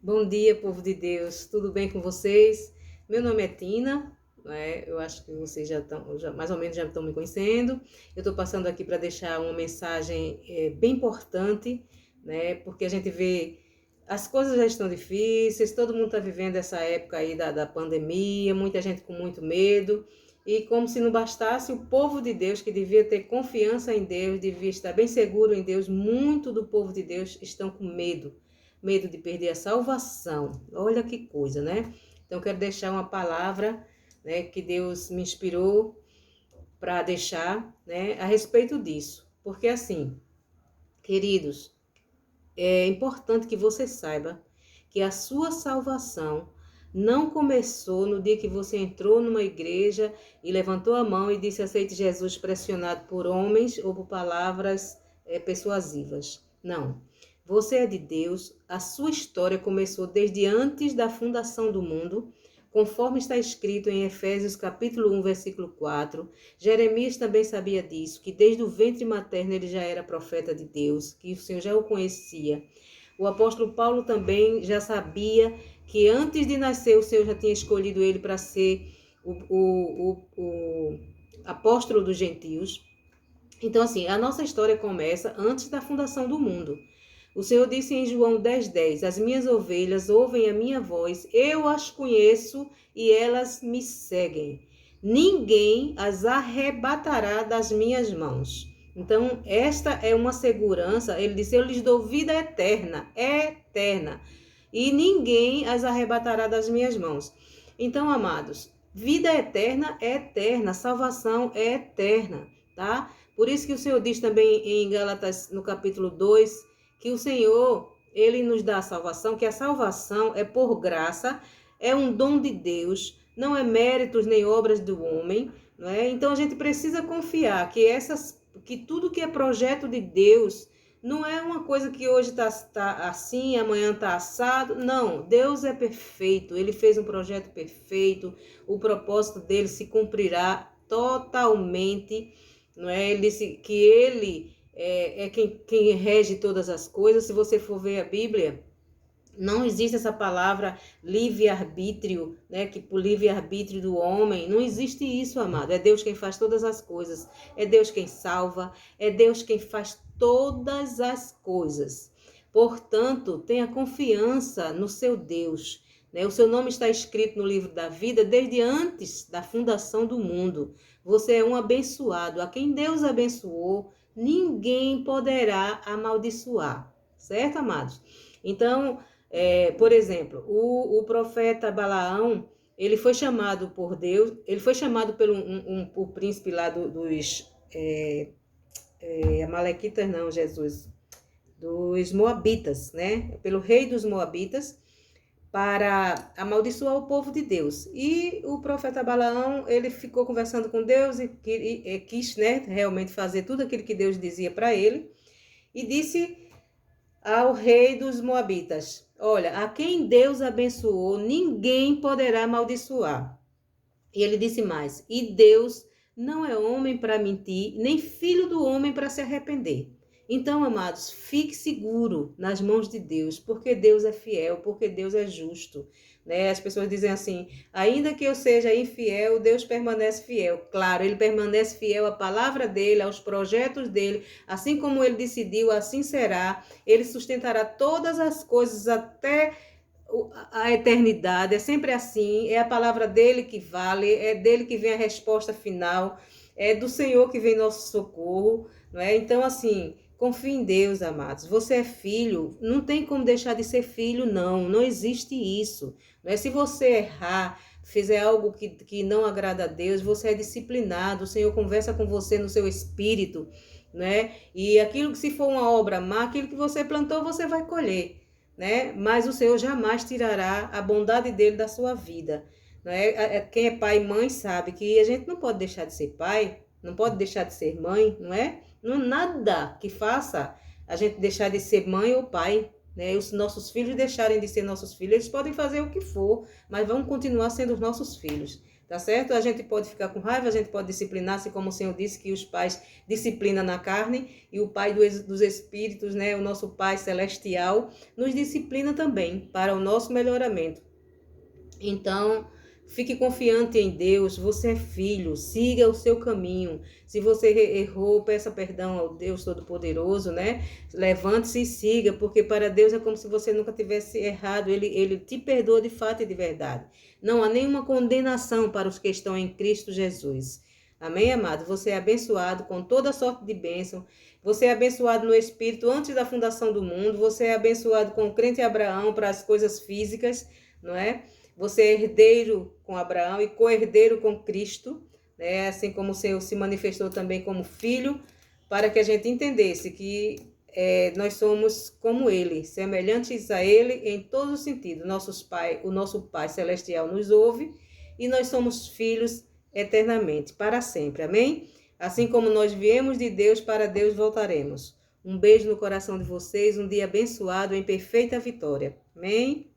Bom dia, povo de Deus, tudo bem com vocês? Meu nome é Tina, eu acho que vocês mais ou menos já estão me conhecendo. Eu estou passando aqui para deixar uma mensagem bem importante, porque a gente vê as coisas já estão difíceis, todo mundo está vivendo essa época aí da pandemia, muita gente com muito medo, e como se não bastasse, o povo de Deus, que devia ter confiança em Deus, devia estar bem seguro em Deus, muito do povo de Deus estão com medo de perder a salvação. Olha que coisa, né? Então, quero deixar uma palavra, que Deus me inspirou para deixar, a respeito disso. Porque, assim, queridos, é importante que você saiba que a sua salvação não começou no dia que você entrou numa igreja e levantou a mão e disse aceite Jesus pressionado por homens ou por palavras persuasivas. Não. Você é de Deus, a sua história começou desde antes da fundação do mundo, conforme está escrito em Efésios capítulo 1, versículo 4. Jeremias também sabia disso, que desde o ventre materno ele já era profeta de Deus, que o Senhor já o conhecia. O apóstolo Paulo também já sabia que antes de nascer o Senhor já tinha escolhido ele para ser o apóstolo dos gentios. Então, assim, a nossa história começa antes da fundação do mundo. O Senhor disse em João 10:10, as minhas ovelhas ouvem a minha voz, eu as conheço e elas me seguem. Ninguém as arrebatará das minhas mãos. Então, esta é uma segurança. Ele disse, eu lhes dou vida eterna, eterna. E ninguém as arrebatará das minhas mãos. Então, amados, vida eterna é eterna, salvação é eterna, tá? Por isso que o Senhor diz também em Gálatas, no capítulo 2, que o Senhor, ele nos dá a salvação, que a salvação é por graça, é um dom de Deus, não é méritos nem obras do homem, não é? Então a gente precisa confiar que tudo que é projeto de Deus não é uma coisa que hoje tá assim, amanhã está assado. Não, Deus é perfeito, ele fez um projeto perfeito, o propósito dele se cumprirá totalmente, não é? Ele disse que ele é quem rege todas as coisas. Se você for ver a Bíblia, não existe essa palavra livre-arbítrio, que por livre-arbítrio do homem, não existe isso, amado. É Deus quem faz todas as coisas, é Deus quem salva, é Deus quem faz todas as coisas. Portanto, tenha confiança no seu Deus, O seu nome está escrito no livro da vida desde antes da fundação do mundo. Você é um abençoado. A quem Deus abençoou, ninguém poderá amaldiçoar. Certo, amados? Então, por exemplo, o profeta Balaão, ele foi chamado por Deus, ele foi chamado pelo o príncipe lá dos Amalequitas, não, Jesus, dos Moabitas, Pelo rei dos Moabitas, para amaldiçoar o povo de Deus. E o profeta Balaão, ele ficou conversando com Deus e quis, realmente fazer tudo aquilo que Deus dizia para ele, e disse ao rei dos Moabitas, olha, a quem Deus abençoou, ninguém poderá amaldiçoar. E ele disse mais, e Deus não é homem para mentir, nem filho do homem para se arrepender. Então, amados, fique seguro nas mãos de Deus, porque Deus é fiel, porque Deus é justo. As pessoas dizem assim, ainda que eu seja infiel, Deus permanece fiel. Claro, ele permanece fiel à palavra dele, aos projetos dele, assim como ele decidiu, assim será. Ele sustentará todas as coisas até a eternidade, é sempre assim, é a palavra dele que vale, é dele que vem a resposta final, é do Senhor que vem nosso socorro, não é? Então, assim, confie em Deus, amados. Você é filho, não tem como deixar de ser filho, não existe isso, não é? Se você errar, fizer algo que não agrada a Deus, você é disciplinado, o Senhor conversa com você no seu espírito, E aquilo que se for uma obra má, aquilo que você plantou, você vai colher. Mas o Senhor jamais tirará a bondade dele da sua vida. Quem é pai e mãe sabe que a gente não pode deixar de ser pai, não pode deixar de ser mãe, não é? Não nada que faça a gente deixar de ser mãe ou pai, né, os nossos filhos deixarem de ser nossos filhos, eles podem fazer o que for, mas vão continuar sendo os nossos filhos. Tá certo? A gente pode ficar com raiva, a gente pode disciplinar, assim como o Senhor disse que os pais disciplinam na carne e o Pai dos Espíritos, né, o nosso Pai Celestial, nos disciplina também para o nosso melhoramento. Então, fique confiante em Deus, você é filho, siga o seu caminho. Se você errou, peça perdão ao Deus Todo-Poderoso, né? Levante-se e siga, porque para Deus é como se você nunca tivesse errado, Ele te perdoa de fato e de verdade. Não há nenhuma condenação para os que estão em Cristo Jesus. Amém, amado? Você é abençoado com toda sorte de bênção. Você é abençoado no Espírito antes da fundação do mundo. Você é abençoado com o crente Abraão para as coisas físicas, não é? Você é herdeiro com Abraão e co-herdeiro com Cristo, né? Assim como o Senhor se manifestou também como filho, para que a gente entendesse que nós somos como Ele, semelhantes a Ele em todos os sentidos. O nosso Pai Celestial nos ouve e nós somos filhos eternamente, para sempre. Amém? Assim como nós viemos de Deus, para Deus voltaremos. Um beijo no coração de vocês, um dia abençoado em perfeita vitória. Amém?